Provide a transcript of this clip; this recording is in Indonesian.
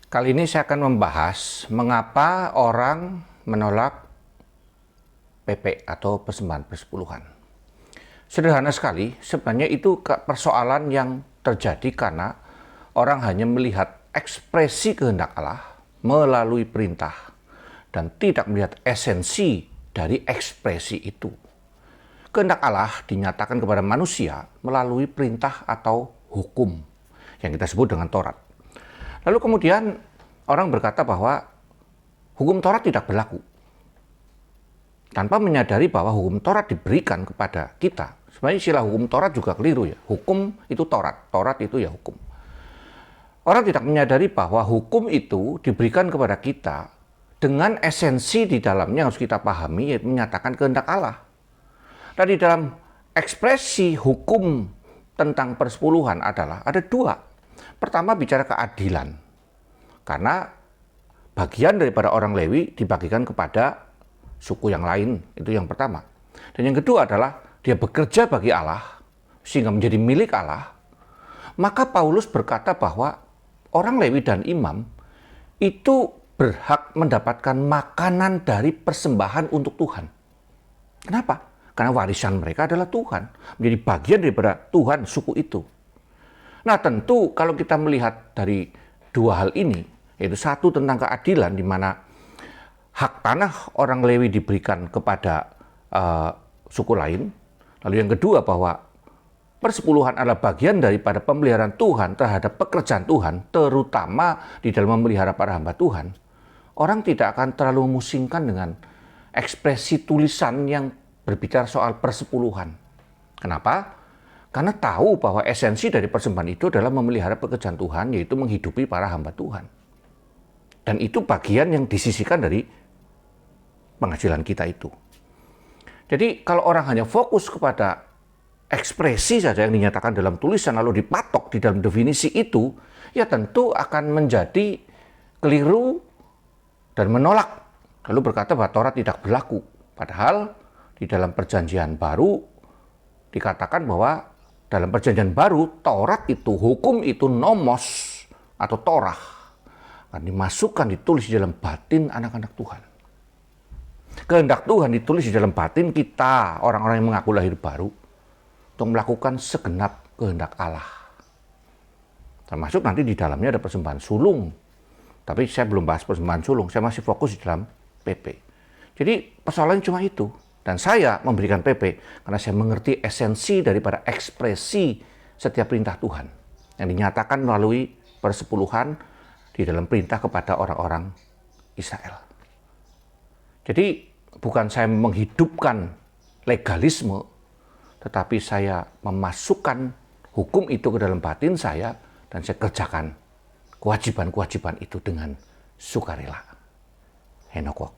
Kali ini saya akan membahas mengapa orang menolak PP atau persembahan persepuluhan. Sederhana sekali, sebenarnya itu persoalan yang terjadi karena orang hanya melihat ekspresi kehendak Allah melalui perintah dan tidak melihat esensi dari ekspresi itu. Kehendak Allah dinyatakan kepada manusia melalui perintah atau hukum yang kita sebut dengan Taurat. Lalu kemudian orang berkata bahwa hukum Taurat tidak berlaku. Tanpa menyadari bahwa hukum Taurat diberikan kepada kita. Sebenarnya istilah hukum Taurat juga keliru ya. Hukum itu Taurat, Taurat itu ya hukum. Orang tidak menyadari bahwa hukum itu diberikan kepada kita dengan esensi di dalamnya harus kita pahami, yaitu menyatakan kehendak Allah. Dan di dalam ekspresi hukum tentang persepuluhan adalah ada dua. Pertama bicara keadilan, karena bagian daripada orang Lewi dibagikan kepada suku yang lain, itu yang pertama. Dan yang kedua adalah dia bekerja bagi Allah, sehingga menjadi milik Allah. Maka Paulus berkata bahwa orang Lewi dan imam itu berhak mendapatkan makanan dari persembahan untuk Tuhan. Kenapa? Karena warisan mereka adalah Tuhan, menjadi bagian daripada Tuhan suku itu. Nah tentu kalau kita melihat dari dua hal ini, yaitu satu tentang keadilan di mana hak tanah orang Lewi diberikan kepada suku lain, lalu yang kedua bahwa persepuluhan adalah bagian daripada pemeliharaan Tuhan terhadap pekerjaan Tuhan, terutama di dalam memelihara para hamba Tuhan, orang tidak akan terlalu memusingkan dengan ekspresi tulisan yang berbicara soal persepuluhan. Kenapa? Karena tahu bahwa esensi dari persembahan itu adalah memelihara pekerjaan Tuhan, yaitu menghidupi para hamba Tuhan. Dan itu bagian yang disisihkan dari penghasilan kita itu. Jadi kalau orang hanya fokus kepada ekspresi saja yang dinyatakan dalam tulisan lalu dipatok di dalam definisi itu, ya tentu akan menjadi keliru dan menolak. Lalu berkata bahwa Taurat tidak berlaku. Padahal di dalam perjanjian baru dikatakan bahwa dalam perjanjian baru Taurat itu, hukum itu nomos atau Torah akan dimasukkan, ditulis di dalam batin anak-anak Tuhan. Kehendak Tuhan ditulis di dalam batin kita, orang-orang yang mengaku lahir baru, untuk melakukan segenap kehendak Allah. Termasuk nanti di dalamnya ada persembahan sulung. Tapi saya belum bahas persembahan sulung, saya masih fokus di dalam PP. Jadi persoalannya cuma itu. Dan saya memberikan PP karena saya mengerti esensi daripada ekspresi setiap perintah Tuhan yang dinyatakan melalui persepuluhan di dalam perintah kepada orang-orang Israel. Jadi bukan saya menghidupkan legalisme, tetapi saya memasukkan hukum itu ke dalam batin saya dan saya kerjakan kewajiban-kewajiban itu dengan sukarela. Henok Wok.